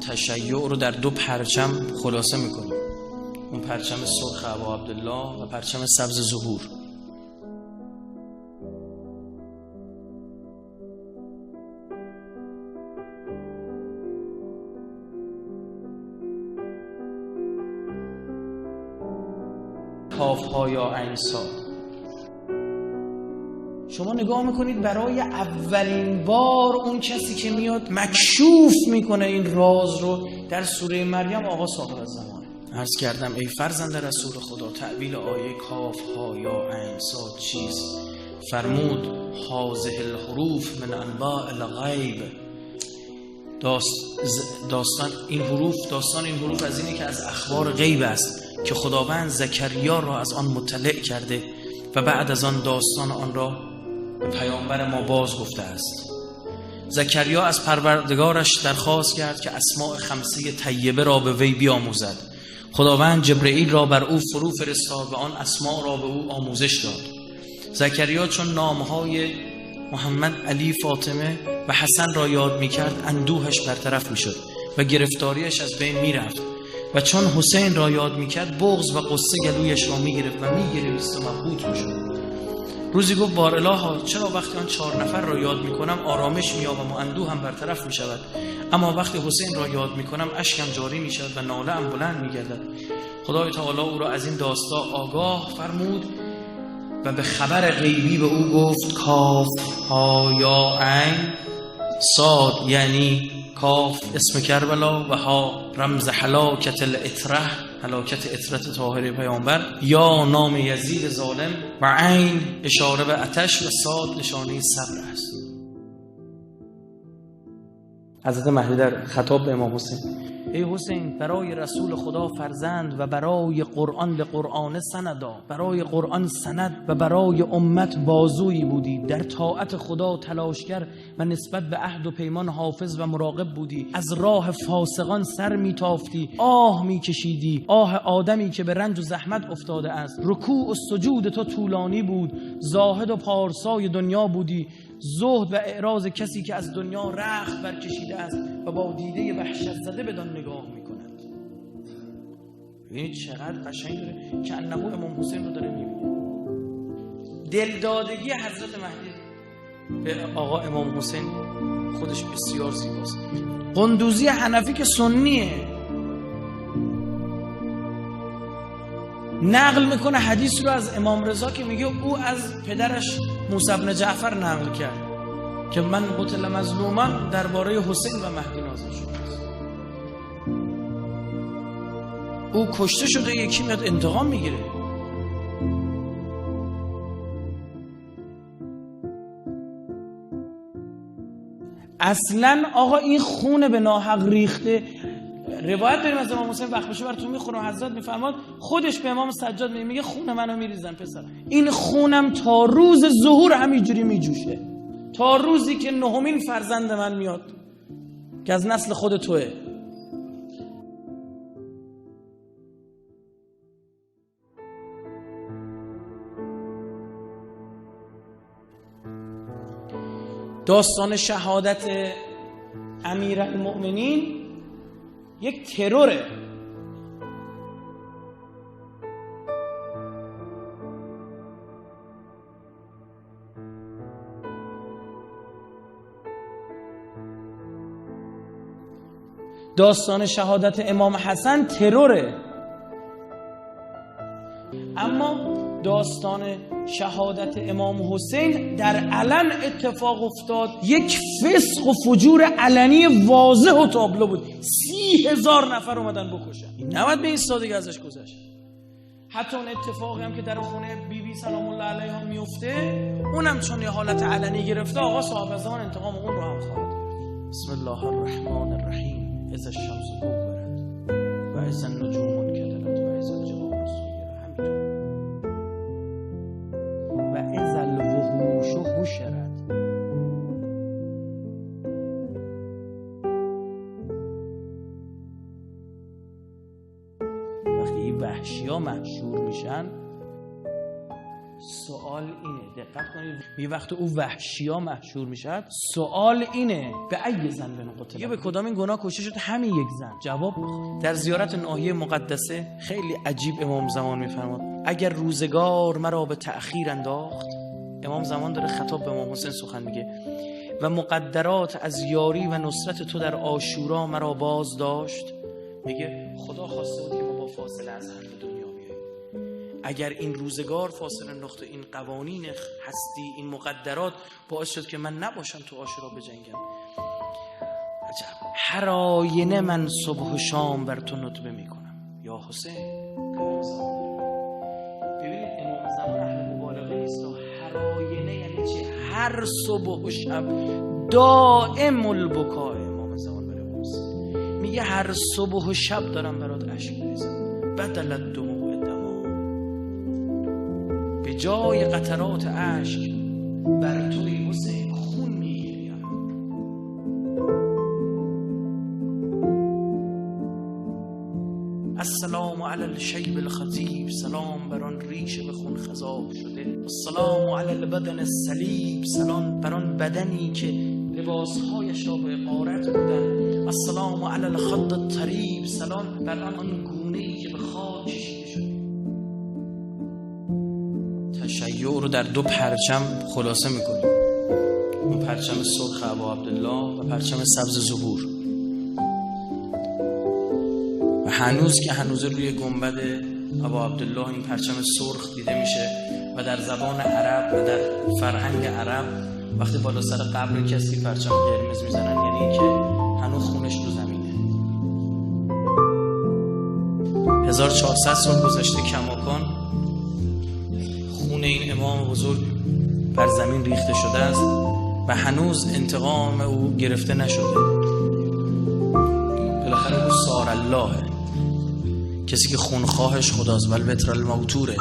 تشیع رو در 2 پرچم خلاصه میکنیم، اون پرچم سرخ ابا عبدالله و پرچم سبز ظهور. کاف ها یا عین صاد. شما نگاه میکنید برای اولین بار اون کسی که میاد مکشوف میکنه این راز رو در سوره مریم آقا صاحب الزمانه. عرض کردم ای فرزند رسول خدا، تعبیل آیه کاف ها یا عین صاد چیست؟ فرمود هذه الحروف من انباء الغیب. داستان این حروف از اینه که از اخبار غیب است که خداوند زکریا را از آن مطلع کرده و بعد از آن داستان آن را به پیامبر ما باز گفته است. زکریا از پروردگارش درخواست کرد که اسماء 5 طیبه را به وی بیاموزد. خداوند جبرئیل را بر او فرو فرستاد و آن اسماء را به او آموزش داد. زکریا چون نامهای محمد، علی، فاطمه و حسن را یاد می‌کرد اندوهش برطرف می‌شد و گرفتاریش از بین می‌رفت و چون حسین را یاد می‌کرد بغض و غصه گلویش را می‌گرفت و می‌گریست و مبهوت می‌شد. روزی گفت بار الها چرا وقتی آن 4 نفر را یاد می‌کنم آرامش می‌یابم و اندوهم برطرف می‌شود، اما وقتی حسین را یاد می‌کنم اشکم جاری می‌شود و ناله‌ام بلند می‌گردد. خدای تعالی او را از این داستان آگاه فرمود و به خبر غیبی به او گفت کاف ها یا عین صاد، یعنی کاف اسم کربلا و ها رمز هلاکت الاتره، هلاکت اطرت طاهر پیامبر، یا نام یزید ظالم و عین اشاره به آتش و صاد نشانه صبر است. حضرت مهدی در خطاب به امام حسین: ای حسین، برای رسول خدا فرزند و برای قرآن به قرآن سندا، برای قرآن سند و برای امت بازویی بودی، در طاعت خدا تلاشگر و نسبت به عهد و پیمان حافظ و مراقب بودی، از راه فاسقان سر میتافتی، آه میکشیدی، آه آدمی که به رنج و زحمت افتاده است. رکوع و سجود تو طولانی بود، زاهد و پارسای دنیا بودی، زهد و اعراض کسی که از دنیا رخت برکشیده است و با دیده وحشت زده بدان نگاه میکند. ببینید چقدر قشنگ داره که انه امام حسین رو داره میبینه. دلدادگی حضرت مهدی به آقا امام حسین خودش بسیار زیباست. قندوزی حنفی که سنیه نقل میکنه حدیث رو از امام رضا که میگه او از پدرش موسی بن جعفر نقل کرد که من قتل مظلومان درباره حسین و مهدی نازل شده است. او کشته شده، یکی میاد انتقام میگیره. اصلا آقا این خون به ناحق ریخته. روایت داریم از امام حسین، وقت بشه براتون میخونم، حضرت میفرماد خودش به امام سجاد میگه خون منو میریزن پسر، این خونم تا روز ظهور همینجوری میجوشه، تا روزی که 9مین فرزند من میاد که از نسل خود توه. داستان شهادت امیرالمؤمنین یک تروره. داستان شهادت امام حسن تروره، اما داستان شهادت امام حسین در علن اتفاق افتاد، یک فسق و فجور علنی واضح و تابلو بود. 30,000 نفر اومدن بکشن. این نباید به این سادگی ازش گذشت. حتی اون اتفاقی هم که در خونه بی سلام الله علیها میفته، اونم چون یه حالت علنی گرفته، آقا صاحب زمان انتقام اون رو هم خواهد. بسم الله الرحمن الرحیم. اذا الشمس كورت و اذا النجوم انکدرت و اذا الجبال سیرت، همینطور و اذا الوحوش حشرت. وقتی این وحشی ها محشور میشن، سوال اینه، دقت کنید، یه وقت او وحشیا محشور میشد، سوال اینه به ای ذنب قتل، یا به کدام این گناه کشته شد؟ همین یک زن. جواب در زیارت ناحیه مقدسه خیلی عجیب امام زمان میفرماد اگر روزگار مرا به تأخیر انداخت، امام زمان داره خطاب به امام حسین سخن میگه، و مقدرات از یاری و نصرت تو در عاشورا مرا باز داشت، میگه خدا خواسته بود که ما با فاصله از هم به دنیا بیاییم. اگر این روزگار فاصله نقطه این قوانین هستی، این مقدرات باعث شد که من نباشم تو عاشورا بجنگم، عجب. هر آینه من صبح و شام بر تو ندبه میکنم یا حسین. ببینید امام زمان اهل مبالغه نیست. هر آینه یعنی چی؟ هر صبح و شب دائم البکا. امام زمان برای حسین میگه هر صبح و شب دارم برات اشک میریزم، بدلت دموع دما، به جای قطرات اشک بر توی حسین خون میگیریم. السلام علی الشیب الخطیب، سلام بر آن ریشه به خون خضاب شده. السلام علی البدن الصلیب، سلام بر آن بدنی که لباسهایش را به غارت بودن. السلام علی الخد الطریب، سلام بر آن گونه‌ای که به خاک کشیده شده. تشیع رو در دو پرچم خلاصه میکنیم، اون پرچم سرخ ابا عبدالله و پرچم سبز ظهور. و هنوز که هنوز روی گنبد ابا عبدالله این پرچم سرخ دیده میشه و در زبان عرب و در فرهنگ عرب وقتی بالا سر قبر کسی پرچم قرمز میزنن یعنی که هنوز خونش رو زمینه. 1400 سال گذشته کماکان خون این امام بزرگ بر زمین ریخته شده است و هنوز انتقام او گرفته نشده. بالاخره او سار الله، کسی که خونخواهش خداست، ول بتر الموتوره.